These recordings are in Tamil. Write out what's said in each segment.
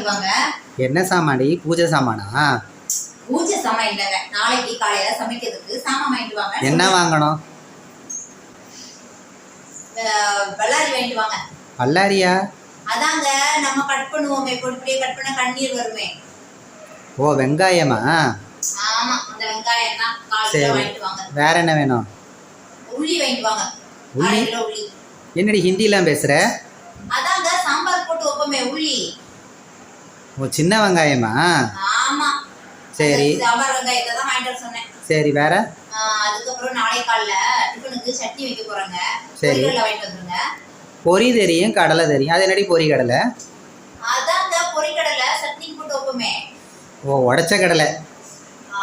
வாங்கிட்டு வாங்க. என்ன சாமாடி? பூஜை சாமானா? பூஜை சாமான் இல்லைங்க, நாளைக்கு காலையில சமைக்கிறதுக்கு சாமான் வாங்கிட்டு வாங்க. என்ன வாங்கணும்? பல்லாரி வாங்கிட்டு வாங்க. பல்லாரியா? அதாங்க நம்ம கட் பண்ணுவோமே, பொடிப்படியே கட் பண்ண கண்ணீர் வருமே. ஓ, வெங்காயமா? ஆமா, அந்த வெங்காயம் தான் 1/4 கிலோ வாங்கிட்டு வாங்க. வேற என்ன வேணும்? உள்ளி வாங்கிட்டு வாங்க. 1/2 கிலோ உள்ளி. என்னடி ஹிந்திலாம் பேசுற? அதாங்க சாம்பார் போட்டு வைப்போமே உள்ளி. ஓ, சின்ன வெங்காயமா? ஆமா. சரி, சாம்பார் வெங்காயத்தை தான் வாங்கிட்டு வர சொன்னேன். சரி, வேற? அதுக்கப்புறம் நாளை காலைல டிஃபனுக்கு சட்னி வைக்க போறாங்க. சரி, பொரிகடலை வாங்கிட்டு வந்துருங்க. பொரி தெரியும், கடலை தெரியும். அது என்னடி பொரி கடலை? அதாங்க பொரிகடலை சட்னிக்கு போட்டு வைப்போமே. ஓ, உடைச்ச கடலை.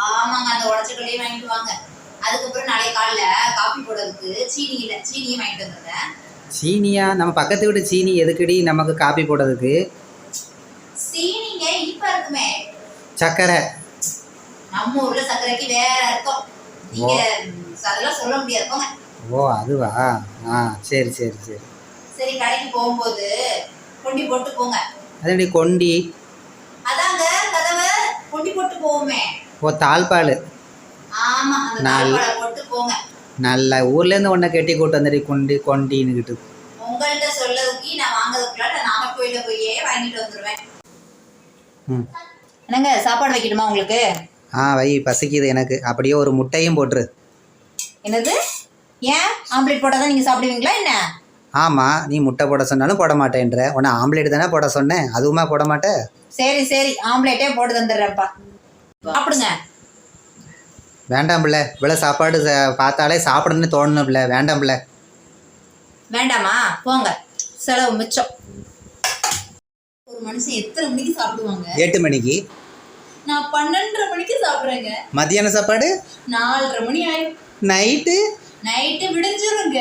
ஆமாங்க, அந்த உடைச்ச கடலையும் வாங்கிட்டு வாங்க. அதுக்கப்புறம் நாளை காலைல காஃபி போடுறதுக்கு சீனி இல்லை, சீனியும் வாங்கிட்டு வந்துருங்க. சீனியா? நம்ம பக்கத்து வீட்டு சீனி எதுக்குடி நமக்கு காப்பி போடுறதுக்கு? சீனிங்க இனிப்பா இருக்குமே. சக்கரை. நம்ம ஊர்ல சக்கரைக்கு வேற அர்த்தம், நீங்க அதெல்லாம் சொல்ல முடியாது. போங்க. ஓ, அதுவா? சரி சரி சரி. சரி, கடைக்கு போகும்போது கொண்டி போட்டு போங்க. அதடி கொண்டி? அதாங்க கதவை கொண்டி போட்டு போவோமே. ஓ, தாழ்பால். ஆமா, அந்த தாழ்பாலை போட்டு போங்க. நல்ல ஊர்லேருந்து ஒன்றை கட்டி கூட்டு வந்துடி கொண்டி கொண்டின்னுக்கிட்டு. உங்கள்கிட்ட சொல்லதுக்கு நான் வாங்குறதுக்குள்ள நான் நாகர்கோயில போயே வாங்கிட்டு வந்துடுவேன். என்னங்க சாப்பாடு வைக்கணுமா உங்களுக்கு? வை, பசிக்குது எனக்கு. அப்படியே ஒரு முட்டையும் போட்டுரு. என்னது? ஏன் ஆம்லேட் போட்டால் தான் நீங்கள் சாப்பிடுவீங்களா என்ன? ஆமாம், நீ முட்டை போட சொன்னாலும் போட மாட்டேன்ற. உன்னை ஆம்லேட் தானே போட சொன்னேன், அதுவுமா போட மாட்டேன். சரி சரி, ஆம்லேட்டே போட்டு தந்துடுறேன்ப்பா, சாப்பிடுங்க. வேண்டாம் பிள்ளை, இவ்வளோ சாப்பாடு பார்த்தாலே சாப்பிடணும்னு தோணணும் பிள்ளை. வேண்டாம் பிள்ளை. வேண்டாமா? போங்க, செலவு மிச்சம். ஒரு மனுஷன் எத்தனை மணிக்கு சாப்பிடுவாங்க? 8 மணிக்கு. நான் 12:30 மணிக்கு சாப்பிட்றேங்க. மத்தியான சாப்பாடு 4:30 மணி ஆயிடும். நைட்டு விடிஞ்சிருங்க.